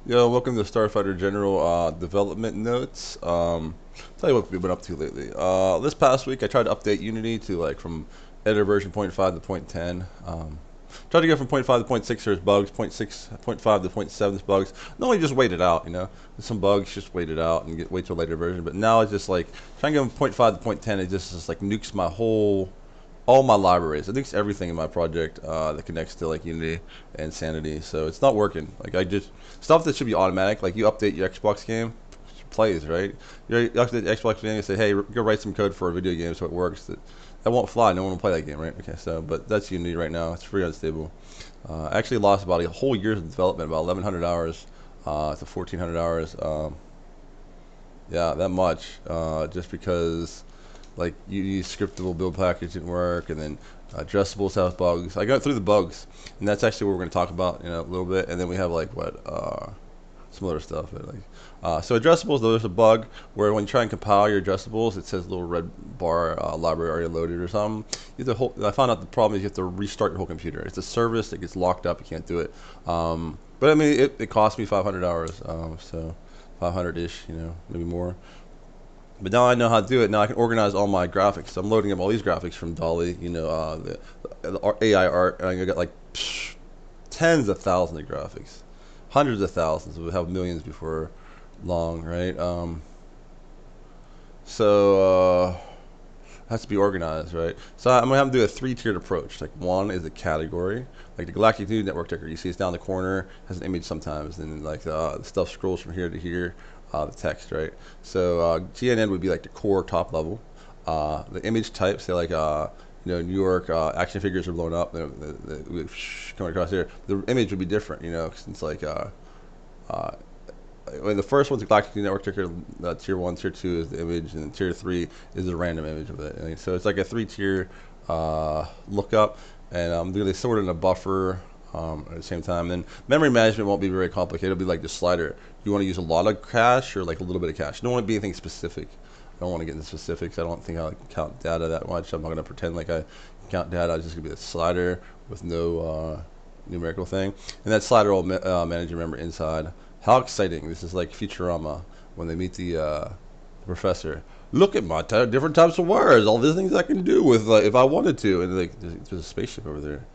Yo, welcome to Starfighter General Development Notes. Tell you what we've been up to lately. This past week, I tried to update Unity to like from editor version point 0.5 to point 0.10. Tried to go from point 0.5 to point 0.6, there's bugs. Point 0.6, point 0.5 to point 0.7, there's bugs. Normally, just wait it out. There's some bugs, just wait it out and wait till later version. But now it's just like trying to go from point 0.5 to point 0.10. It just like nukes my all my libraries. It nukes everything in my project that connects to like Unity and Sanity. So it's not working. Like I just stuff that should be automatic. Like you update your Xbox game, it plays, right? You update the Xbox game and say, hey, go write some code for a video game so it works. That won't fly. No one will play that game, right? Okay, so but that's Unity right now. It's free unstable. I actually lost about a whole year's of development, about 1,100 hours to 1,400 hours. Yeah, that much. Just because like Unity scriptable build package didn't work, and then addressables have bugs. I got through the bugs, and that's actually what we're going to talk about in a little bit. And then we have like some other stuff. So addressables, there's a bug where when you try and compile your addressables, it says a little red bar library already loaded or something. I found out the problem is you have to restart your whole computer. It's a service that gets locked up. You can't do it. But I mean, it cost me 500 hours, so 500-ish, maybe more. But now I know how to do it. Now I can organize all my graphics. So I'm loading up all these graphics from Dolly, the AI art, and I got like tens of thousands of graphics, hundreds of thousands. We'll have millions before long, right? So it has to be organized, right? So I'm gonna have to do a three-tiered approach. Like one is a category, like the Galactic News Network ticker. You see it's down the corner, has an image sometimes, and then like the stuff scrolls from here to here. The text, right? So GNN would be like the core top level. The image type, say like New York action figures are blown up, coming across here. The image would be different, since like when the first one's a Galactic Network ticker, tier 1, tier 2 is the image, and then tier 3 is a random image of it. And so it's like a 3-tier lookup, and I'm doing this sort of in a buffer. At the same time, then memory management won't be very complicated. It'll be like the slider. You want to use a lot of cache or like a little bit of cache. You don't want to be anything specific. I don't want to get into specifics. I don't think I can count data that much. I'm not going to pretend like I count data. It's just going to be a slider with no numerical thing. And that slider will manage your memory inside. How exciting. This is like Futurama when they meet the professor. Look at my different types of wires. All these things I can do with if I wanted to. And like, there's a spaceship over there.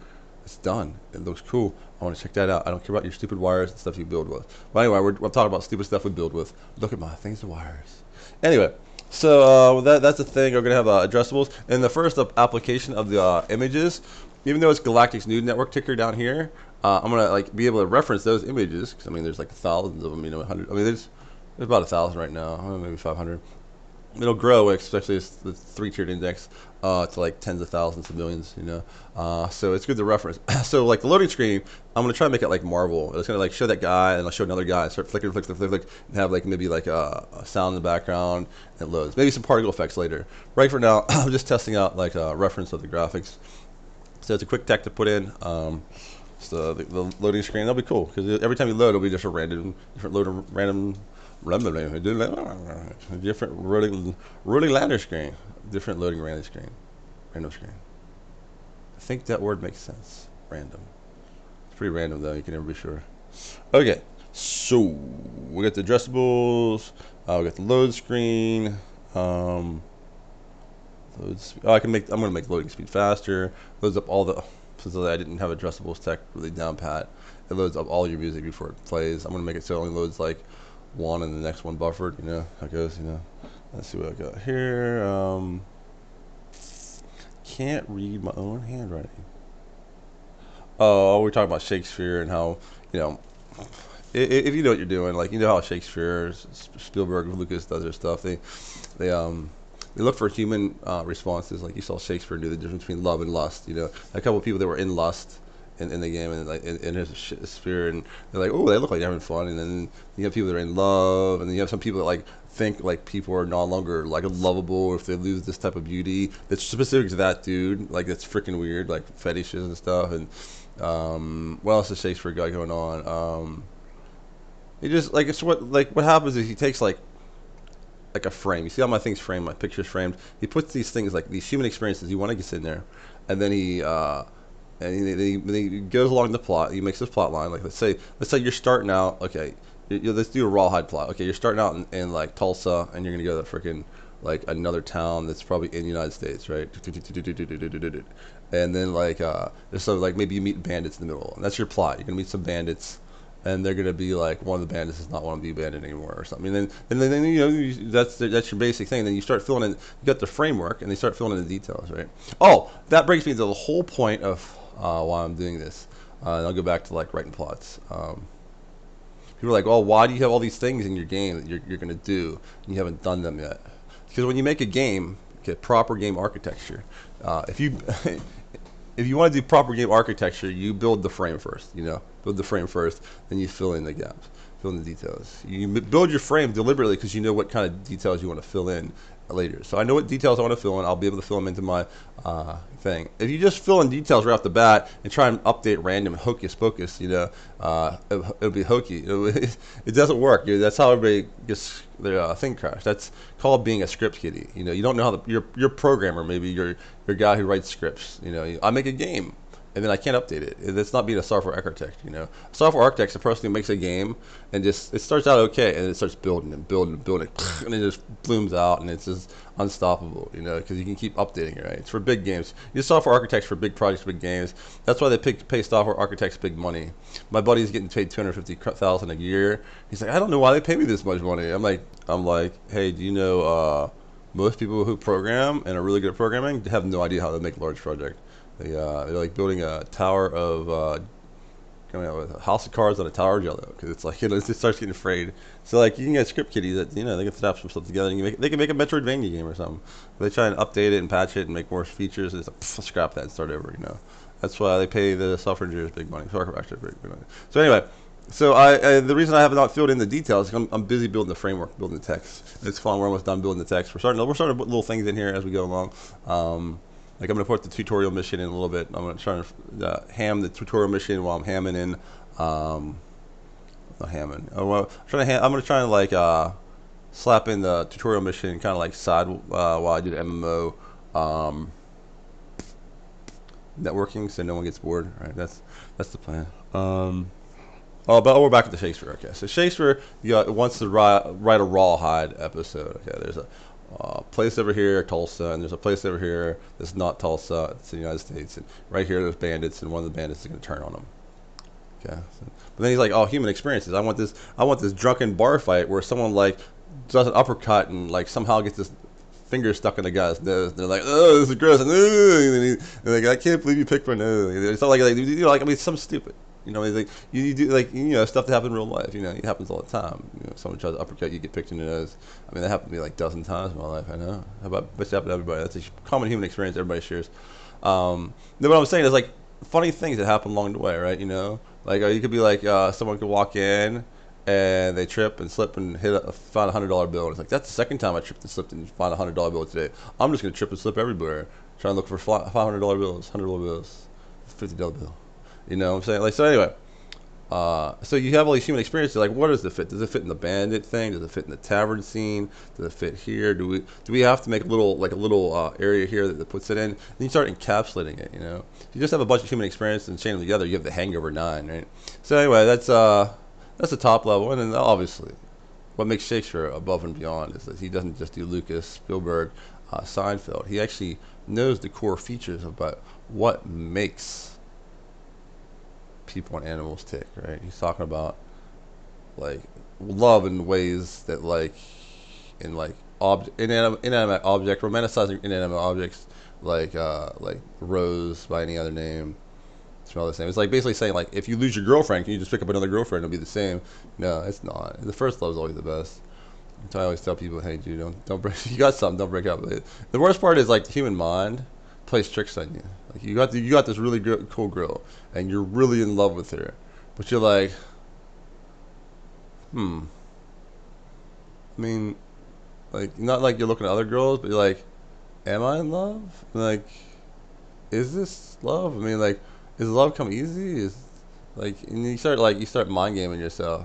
It's done. It looks cool. I want to check that out. I don't care about your stupid wires and stuff you build with. But anyway, we're talking about stupid stuff we build with. Look at my things, the wires. Anyway, so that's the thing. We're gonna have addressables. And the first application of the images, even though it's Galactic's News Network ticker down here, I'm gonna like be able to reference those images because I mean there's like thousands of them. 100. I mean there's about 1,000 right now. Maybe 500. It'll grow, especially as the 3-tiered index, to like tens of thousands of millions, so it's good to reference. So like the loading screen, I'm gonna try to make it like Marvel. It's gonna like show that guy, and I'll show another guy, and start flickering, and have like maybe like a sound in the background, and it loads. Maybe some particle effects later. Right for now, I'm just testing out like a reference of the graphics. So it's a quick tech to put in. So the loading screen, that'll be cool because every time you load, it'll be just a different load of random. Different rolling ladder screen. Different loading random screen. Random screen. I think that word makes sense. Random. It's pretty random though, you can never be sure. Okay, so we got the addressables, we got the load screen. I'm gonna make loading speed faster. Loads up all the, since I didn't have addressables tech really down pat, it loads up all your music before it plays. I'm gonna make it so it only loads like one and the next one buffered, how it goes, Let's see what I got here. Can't read my own handwriting. Oh, we're talking about Shakespeare and how, if you know what you're doing, like, how Shakespeare, Spielberg, Lucas does their stuff, they look for human responses, like you saw Shakespeare do the difference between love and lust, a couple of people that were in lust, in the game, and like in his sphere, and they're like, oh, they look like they're having fun, and then you have people that are in love, and then you have some people that like think like people are no longer like lovable if they lose this type of beauty that's specific to that dude, like that's freaking weird, like fetishes and stuff. And what else is Shakespeare got going on? He just like what happens is he takes like a frame. You see how my thing's framed, my picture's framed. He puts these things like these human experiences he want to get in there, and then he goes along the plot. He makes this plot line. Like let's say you're starting out. Okay, let's do a rawhide plot. Okay, you're starting out in like Tulsa, and you're gonna go to freaking like another town that's probably in the United States, right? And then like there's some like maybe you meet bandits in the middle, and that's your plot. You're gonna meet some bandits, and they're gonna be like one of the bandits does not want to be a bandit anymore or something. And then you know that's your basic thing. Then you start filling in. You got the framework, and they start filling in the details, right? Oh, that brings me to the whole point of why I'm doing this. And I'll go back to like writing plots. People are like, "Oh, why do you have all these things in your game that you're going to do and you haven't done them yet?" Because when you make a game, get proper game architecture. If you if you want to do proper game architecture, you build the frame first. You know, build the frame first, then you fill in the gaps, fill in the details. You build your frame deliberately because you know what kind of details you want to fill in later. So I know what details I want to fill in. I'll be able to fill them into my thing. If you just fill in details right off the bat and try and update random hocus pocus, you know, it'll be hokey. It doesn't work. That's how everybody gets their thing crashed. That's called being a script kiddie. You know, you don't know how you're a programmer. Maybe you're a guy who writes scripts. You know, I make a game, and then I can't update it. It's not being a software architect, you know. A software architect's a person who makes a game and just, it starts out okay, and it starts building and building and building, and it just blooms out, and it's just unstoppable, you know, because you can keep updating it, right? It's for big games. You're software architects for big projects, big games. That's why they pay software architects big money. My buddy's getting paid $250,000 a year. He's like, I don't know why they pay me this much money. I'm like, hey, do you know most people who program and are really good at programming have no idea how to make a large project. They're like building a tower of coming out with a house of cards on a tower of Jello because it's like, you know, it starts getting afraid. So like you can get script kiddies that, you know, they can snap some stuff together and they can make a Metroidvania game or something. They try and update it and patch it and make more features. And it's like, scrap that and start over. You know, that's why they pay the software engineers big money. Software architects big money. So anyway. So the reason I have not filled in the details is I'm busy building the framework, building the text. It's fun. We're almost done building the text. We're starting to put little things in here as we go along. Like I'm going to put the tutorial mission in a little bit. I'm going to try to ham the tutorial mission while I'm hamming in. Not hamming. Oh, well, I'm going to try and like slap in the tutorial mission kind of like side while I do the MMO networking, so no one gets bored. Right? That's the plan. But we're back at the Shakespeare. Okay, so Shakespeare wants to write a rawhide episode. Okay, there's a place over here, Tulsa, and there's a place over here that's not Tulsa. It's the United States, and right here there's bandits, and one of the bandits is going to turn on them. Okay, but then he's like, "Oh, human experiences. I want this drunken bar fight where someone like does an uppercut and like somehow gets this finger stuck in the guy's nose. And they're like, oh, this is gross. And they're like, I can't believe you picked my nose. It's not like you know, like I mean, it's something stupid. You know, like you do like you know stuff that happens in real life. You know, it happens all the time. You know, someone tries to uppercut, you get picked in the nose. I mean, that happened to me like a dozen times in my life. I know. How about it's happened to everybody? That's a common human experience everybody shares. Then what I'm saying is like funny things that happen along the way, right? You know, like you could be like someone could walk in and they trip and slip and find $100 bill. And it's like that's the second time I tripped and slipped and found $100 bill today. I'm just gonna trip and slip everywhere, trying to look for $500 bills, $100 bills, $50 bill. You know what I'm saying? Like so anyway. So you have all these human experiences. Like, what does it fit? Does it fit in the bandit thing? Does it fit in the tavern scene? Does it fit here? Do we have to make a little area here that puts it in? And you start encapsulating it. You know, if you just have a bunch of human experiences and chain them together, you have the Hangover 9, right? So anyway, that's the top level, and then obviously, what makes Shakespeare above and beyond is that he doesn't just do Lucas, Spielberg, Seinfeld. He actually knows the core features about what makes people and animals tick, right? He's talking about like love in ways that like in like inanimate object, romanticizing inanimate objects like rose by any other name, smell the same. It's like basically saying like if you lose your girlfriend, can you just pick up another girlfriend? It'll be the same. No, it's not. The first love is always the best. So I always tell people, hey, dude, don't break. You got something, don't break up. The worst part is like the human mind plays tricks on you. Like you got this really cool girl, and you're really in love with her, but you're like, I mean, like not like you're looking at other girls, but you're like, am I in love? Like, is this love? I mean, like, is love come easy? Is like, and you start mind gaming yourself.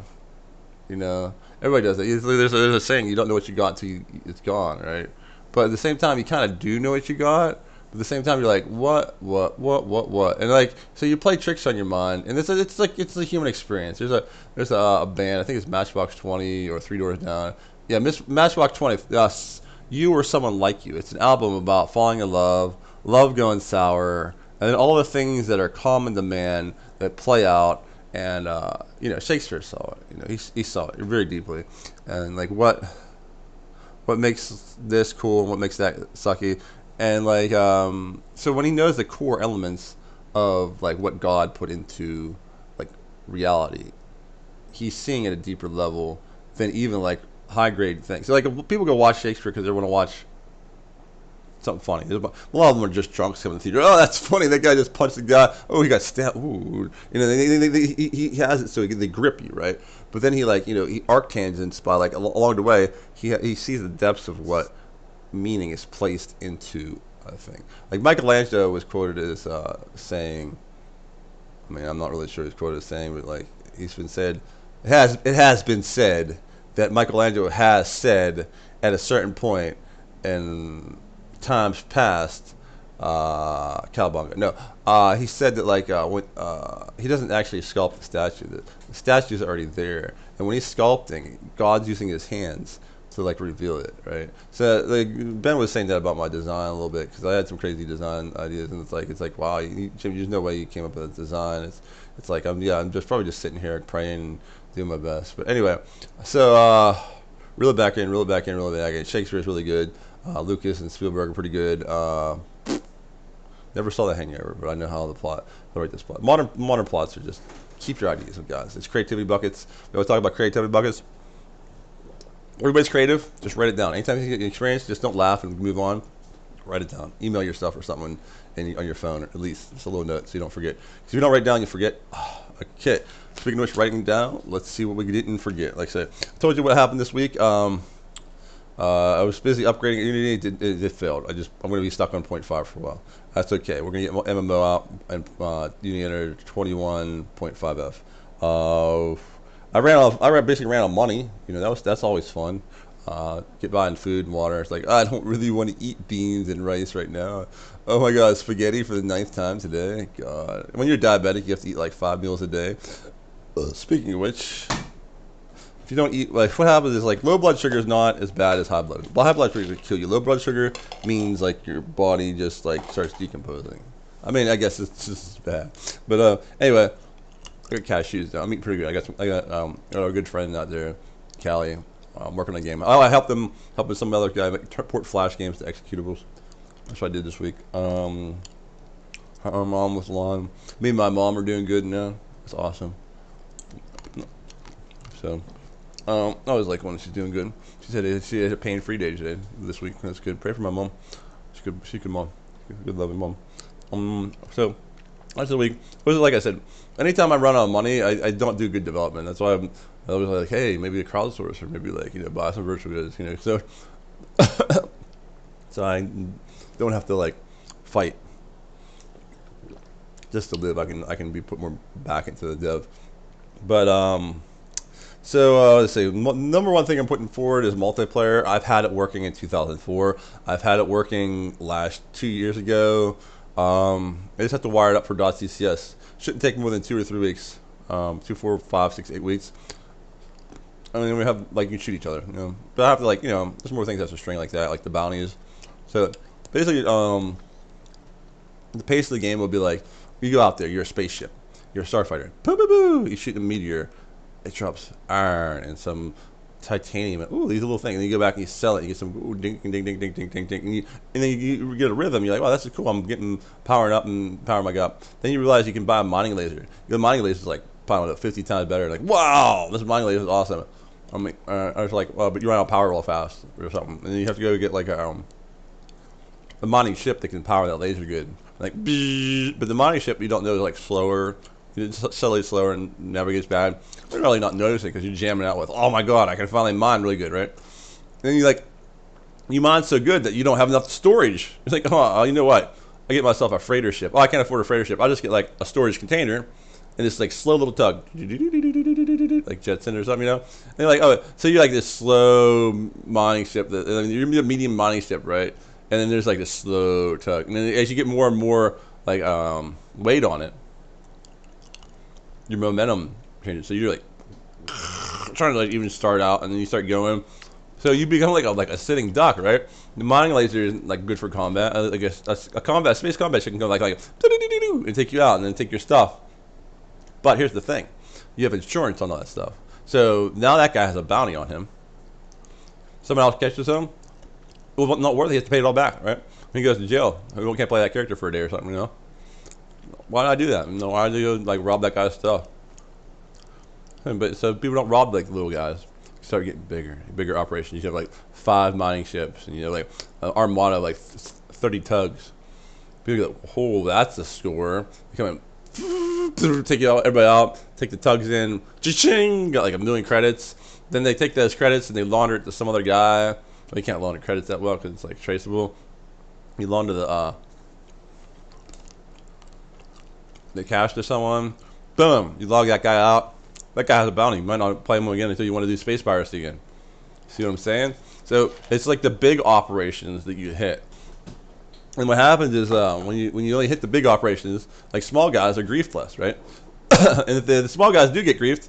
You know, everybody does it. There's a saying, you don't know what you got until it's gone, right? But at the same time, you kind of do know what you got. But At the same time, you're like, what, and like, so you play tricks on your mind, and it's like it's a human experience. There's a band, I think it's Matchbox 20 or Three Doors Down. Yeah, Matchbox 20. You or someone like you. It's an album about falling in love, love going sour, and then all the things that are common to man that play out. And Shakespeare saw it. He saw it very deeply, and like what makes this cool and what makes that sucky, and like so when he knows the core elements of like what God put into like reality, he's seeing at a deeper level than even like high grade things. So like people go watch Shakespeare because they want to watch something funny. A lot of them are just drunks coming to the theater. Oh, that's funny. That guy just punched the guy. Oh, he got stabbed. Ooh. He has it so they grip you, right? But then he he arc tangents by like along the way. He sees the depths of what meaning is placed into a thing. Like Michelangelo was quoted as saying. I mean, I'm not really sure he's quoted as saying, but like he's been said. It has been said that Michelangelo has said at a certain point and times past, Cowabunga. No, he said that like when he doesn't actually sculpt the statue. The statue's already there, and when he's sculpting, God's using his hands to like reveal it, right? So like Ben was saying that about my design a little bit because I had some crazy design ideas, and it's like wow, Jim, there's no way you came up with a design. It's like I'm just probably just sitting here praying and doing my best. But anyway, so reel it back in, reel it back in, reel it back in. Shakespeare's really good. Lucas and Spielberg are pretty good. Never saw The Hangover, but I know how to write this plot. Modern plots are just keep your ideas, guys. It's creativity buckets. We always talk about creativity buckets. Everybody's creative. Just write it down. Anytime you get an experience, just don't laugh and move on. Write it down. Email yourself or something on your phone, or at least just a little note so you don't forget. Because if you don't write it down, you forget. Okay. Speaking of which, writing down, let's see what we didn't forget. Like I said, I told you what happened this week. I was busy upgrading Unity. It failed. I'm going to be stuck on 0.5 for a while. That's okay. We're going to get MMO out and Unity enter 21.5F. I basically ran out of money. That's always fun. Get buying food and water. It's like I don't really want to eat beans and rice right now. Oh my God, spaghetti for the 9th time today. God, when you're diabetic, you have to eat like 5 meals a day. Speaking of which. If you don't eat, like, what happens is, like, low blood sugar is not as bad as high blood. High blood sugar will kill you. Low blood sugar means, like, your body just, like, starts decomposing. I mean, I guess it's just as bad. But, anyway, I got cashews now. I'm eating pretty good. I got a good friend out there, Callie, working on a game. I helping some other guy port Flash games to executables. That's what I did this week. Her mom was along. Me and my mom are doing good now. It's awesome. So... I always like when she's doing good. She said she had a pain-free day today, this week. That's good. Pray for my mom. She's a good mom. She's a good, loving mom. So, that's the week. Like I said, anytime I run out of money, I don't do good development. That's why I was like, hey, maybe a crowdsource, or maybe like, buy some virtual goods, So, so I don't have to like fight just to live. I can be put more back into the dev. But So let's see. Number one thing I'm putting forward is multiplayer. I've had it working in 2004. I've had it working last 2 years ago. I just have to wire it up for .ccs. Shouldn't take more than 2 or 3 weeks. 2, 4, 5, 6, 8 weeks. I mean, we have like you can shoot each other. But I have to like there's more things that's a string like that, like the bounties. So basically, the pace of the game will be like you go out there, you're a spaceship, you're a starfighter. Boo boo boo! You shoot a meteor. It drops iron and some titanium. Ooh, these little things. And you go back and you sell it. You get some ding, ding, ding, ding, ding, ding, ding, ding. And then you get a rhythm. You're like, wow, that's cool. I'm getting powering up and powering my up. Then you realize you can buy a mining laser. The mining laser is like probably 50 times better. Like, wow, this mining laser is awesome. I mean, I was like, well, but you run out of power real fast or something. And then you have to go get like a mining ship that can power that laser good. Like, but the mining ship you don't know is like slower. It's slightly slower and navigates bad. You're really not noticing because you're jamming out with, oh my God, I can finally mine really good, right? And then you mine so good that you don't have enough storage. It's like, oh, you know what? I get myself a freighter ship. Oh, I can't afford a freighter ship. I'll just get like a storage container and this like slow little tug, like Jetson or something, And you're like, oh, so you're like this slow mining ship. You're a medium mining ship, right? and then there's like a slow tug, and then as you get more and more like weight on it, your momentum changes. So you're like trying to like even start out, and then you start going. So you become like a sitting duck, right? The mining laser is like good for combat. Like a combat space combat ship can go like and take you out and then take your stuff. But here's the thing, you have insurance on all that stuff. So now that guy has a bounty on him. Someone else catches him. Well, not worth it. He has to pay it all back, right? When he goes to jail, we can't play that character for a day or something, you know? Why did I do that? You know, why did you like rob that guy's stuff? But so people don't rob like little guys. Start getting bigger operations. You have like 5 mining ships, and you know like an armada of like 30 tugs. People go, oh, that's the score. You come in, take everybody out, take the tugs in, cha-ching, got like 1 million credits. Then they take those credits and they launder it to some other guy. Well, you can't launder credits that well because it's like traceable. You launder the cash to someone. Boom, you log that guy out. That guy has a bounty. You might not play him again until you want to do space piracy again. See what I'm saying? So it's like the big operations that you hit. And what happens is when you only hit the big operations, like small guys are griefed less, right? And if the small guys do get griefed,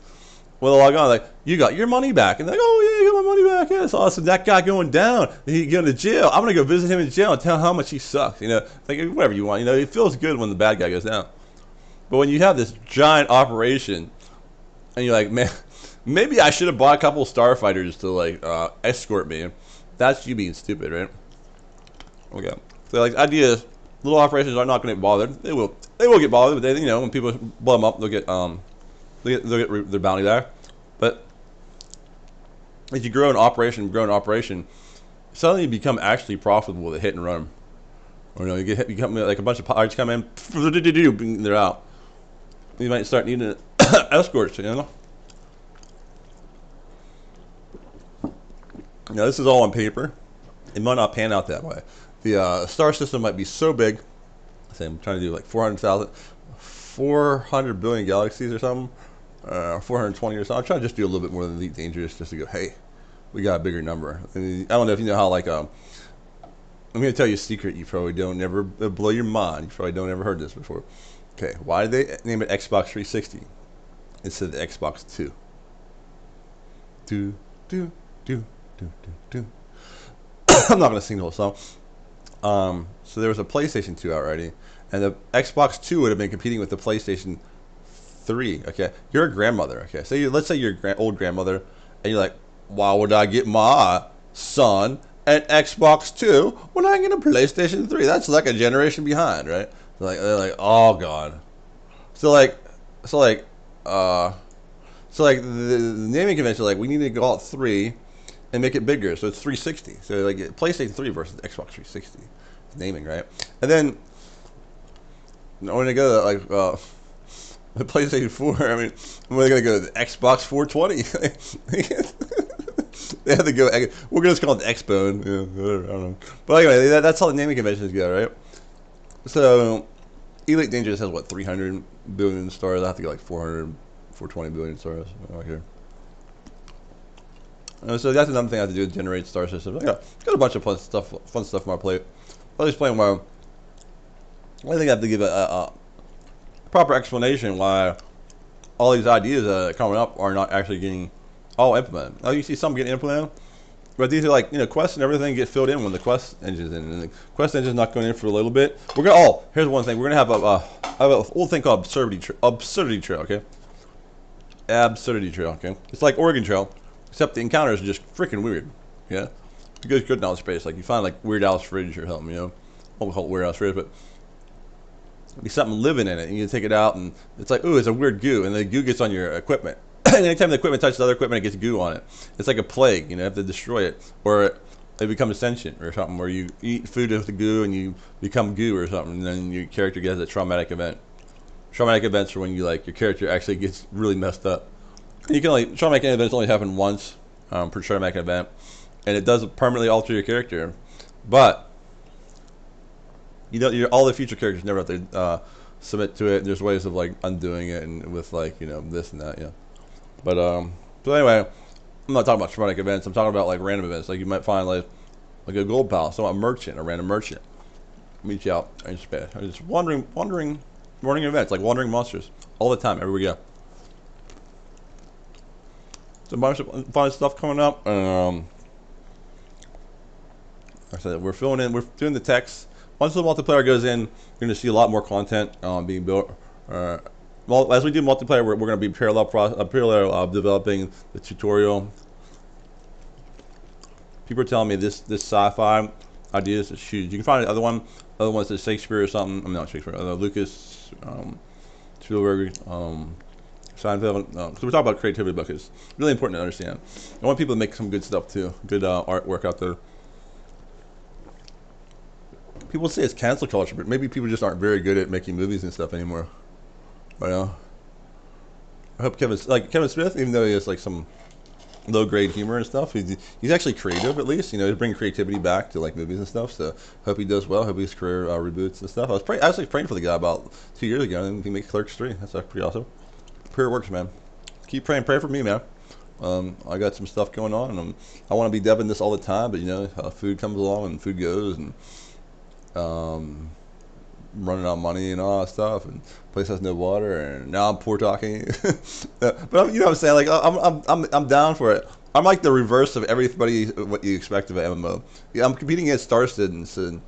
well, they'll log on like, you got your money back. And they're like, oh yeah, you got my money back. Yeah, that's awesome. That guy going down, he going to jail. I'm gonna go visit him in jail and tell him how much he sucks. You know, like whatever you want. You know, it feels good when the bad guy goes down. But when you have this giant operation, and you're like, man, maybe I should have bought a couple of starfighters to like escort me. That's you being stupid, right? Okay. So like, ideas, little operations are not going to get bothered. They will get bothered, but they, you know, when people blow them up, they'll get their bounty back. But as you grow an operation, suddenly you become actually profitable with a hit and run. Or you know, you become like a bunch of pirates come in, they're out. You might start needing escorts, you know. Now this is all on paper. It might not pan out that way. The star system might be so big. Say I'm trying to do like 400 billion galaxies or something, 420 or something. I'm trying to just do a little bit more than Elite Dangerous, just to go, hey, we got a bigger number. And I don't know if you know how like I'm going to tell you a secret you probably don't ever blow your mind. You probably don't ever heard this before. Okay, why did they name it Xbox 360 instead of the Xbox 2? I'm not going to sing the whole song. So there was a PlayStation 2 already, and the Xbox 2 would have been competing with the PlayStation 3. Okay, you're a grandmother. Okay, so let's say you're old grandmother, and you're like, why would I get my son an Xbox 2 when I get a PlayStation 3? That's like a generation behind, right? They're like, oh god. So the naming convention, like, we need to go out 3 and make it bigger, so it's 360. So like PlayStation 3 versus Xbox 360 naming, right? And then when they go to like the PlayStation 4, I mean, when they're gonna go to the Xbox 420, they have to go. We're gonna just call it the Xbone. Yeah, whatever, I don't know. But anyway, that's how the naming conventions go, right? So Elite Dangerous has what, 300 billion stars. I have to get like 420 billion stars right here. So that's another thing I have to do, generate star systems. I got a bunch of fun stuff on my plate. I'll just playing well. I think I have to give a proper explanation why all these ideas coming up are not actually getting all implemented. Now you see some getting implemented, but these are like, you know, quests and everything get filled in when the quest engine's in. And the quest engine's not going in for a little bit. We're gonna here's one thing. We're gonna have a little thing called absurdity trail. Okay, absurdity trail. Okay, it's like Oregon Trail, except the encounters are just freaking weird. Yeah, it goes good in outer space. Like you find like Weird Al's fridge or something. You know, I won't call it Weird Al's fridge, but be something living in it, and you take it out, and it's like, ooh, it's a weird goo, and the goo gets on your equipment. And anytime the equipment touches other equipment, it gets goo on it. It's like a plague, you know, you have to destroy it, or it becomes sentient or something, where you eat food with the goo and you become goo or something, and then your character gets a traumatic event. Traumatic events are when you like your character actually gets really messed up. And you can only traumatic events only happen once per traumatic event, and it does permanently alter your character, but you know, all the future characters never have to submit to it. There's ways of like undoing it, and with like, you know, this and that, yeah. But so anyway, I'm not talking about traumatic events. I'm talking about like random events. Like you might find like like a gold pal, so a merchant, a random merchant. Meet you out in space. I'm just wandering events, like wandering monsters, all the time, everywhere we go. It's a bunch of fun stuff coming up. Like I said, we're filling in, we're doing the text. Once the multiplayer goes in, you're going to see a lot more content being built. Well, as we do multiplayer, we're going to be parallel developing the tutorial. People are telling me this sci-fi idea is huge. You can find another one. Other ones is Shakespeare or something. I'm not Shakespeare. Lucas, Spielberg, Seinfeld. So we're talking about creativity book. It's really important to understand. I want people to make some good stuff too. Good artwork out there. People say it's cancel culture, but maybe people just aren't very good at making movies and stuff anymore. But I hope Kevin Smith, even though he has like some low grade humor and stuff, he's actually creative at least. You know, he's bringing creativity back to like movies and stuff. So hope he does well. Hope his career reboots and stuff. I was actually praying for the guy about 2 years ago, and he makes Clerks 3. That's pretty awesome. Prayer works, man. Keep praying. Pray for me, man. I got some stuff going on, and I want to be deving this all the time. But you know, food comes along and food goes, and running out of money and all that stuff, and place has no water, and now I'm poor talking. But you know what I'm saying? Like I'm down for it. I'm like the reverse of everybody what you expect of an MMO. Yeah, I'm competing against Star Citizens, and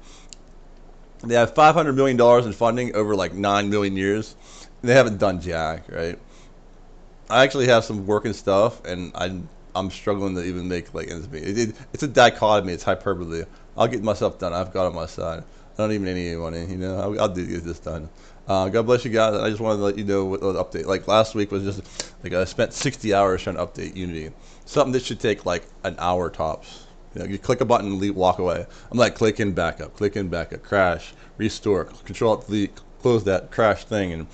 they have $500 million in funding over like 9 million years. And they haven't done jack, right? I actually have some working stuff, and I'm struggling to even make like ends meet. It's a dichotomy. It's hyperbole. I'll get myself done. I've got it on my side. I don't even need any money, you know. I'll do get this done. God bless you guys. I just wanted to let you know what the update. Like last week was just like I spent 60 hours trying to update Unity. Something that should take like an hour tops. You know, you click a button and leave, walk away. I'm like clicking backup, crash, restore, Control Alt Delete, close that crash thing, and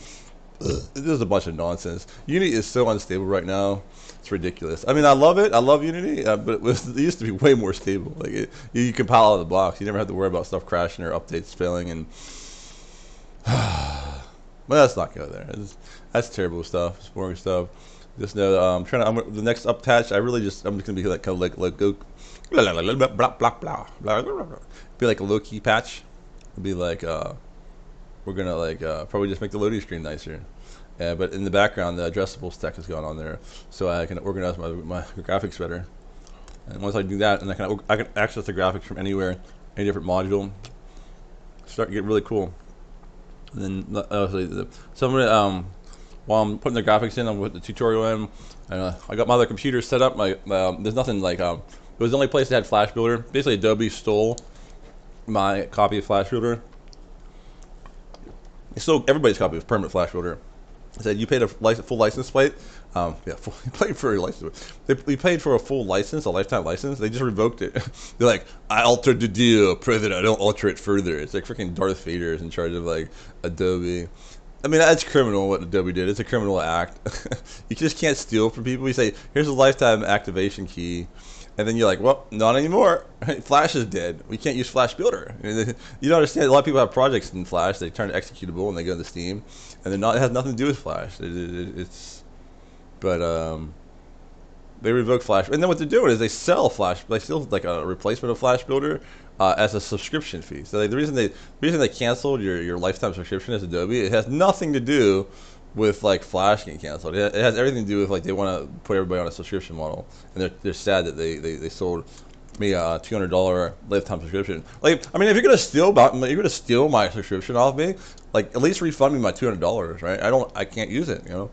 this is a bunch of nonsense. Unity is so unstable right now. It's ridiculous. I mean, I love it. I love Unity, but it used to be way more stable. Like you compile out of the box. You never have to worry about stuff crashing or updates failing. And but let's not go there. That's terrible stuff. It's boring stuff. Just know that the next uptouch. I'm just gonna be like kind of like go blah blah blah blah blah blah blah. Be like a low key patch. It'll be like we're gonna like probably just make the loading screen nicer. But in the background, the addressable stack is going on there, so I can organize my graphics better. And once I do that, and I can access the graphics from anywhere, any different module, start to get really cool. And then while I'm putting the graphics in, I'm with the tutorial in, and I got my other computer set up. There's nothing like it was the only place that had Flash Builder. Basically, Adobe stole my copy of Flash Builder. They stole everybody's copy of Permanent Flash Builder. I said, you paid a full license plate. You paid for a license. We paid for a full license, a lifetime license. They just revoked it. They're like, I altered the deal. Pray that I don't alter it further. It's like freaking Darth Vader is in charge of like Adobe. I mean, that's criminal what Adobe did. It's a criminal act. You just can't steal from people. You say, here's a lifetime activation key. And then you're like, well, not anymore. Flash is dead. We can't use Flash Builder. You don't understand. A lot of people have projects in Flash. They turn it executable and they go into Steam, and it has nothing to do with Flash. They revoke Flash, and then what they're doing is they sell Flash. They sell like a replacement of Flash Builder as a subscription fee. So the reason they canceled your lifetime subscription as Adobe, it has nothing to do with like Flash getting canceled. It has everything to do with like they want to put everybody on a subscription model, and they're sad that they sold me a $200 lifetime subscription. Like, I mean, if you're gonna steal my subscription off me, like at least refund me my $200, right? I can't use it, you know.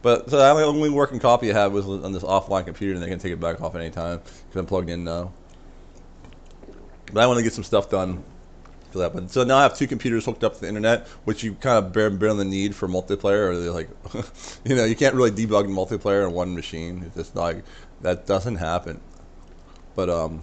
But so the only working copy I have was on this offline computer, and they can take it back off anytime because I'm plugged in now. But I want to get some stuff done. But so now I have two computers hooked up to the internet, which you kind of barely need for multiplayer. Or they're like, you know, you can't really debug multiplayer on one machine. It's just like that doesn't happen. But so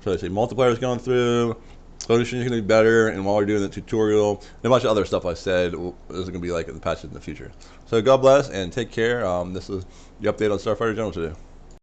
I say multiplayer is going through. Solution is going to be better, and while we're doing the tutorial, and a bunch of other stuff I said is going to be like in the patches in the future. So God bless and take care. This is the update on Starfighter General today.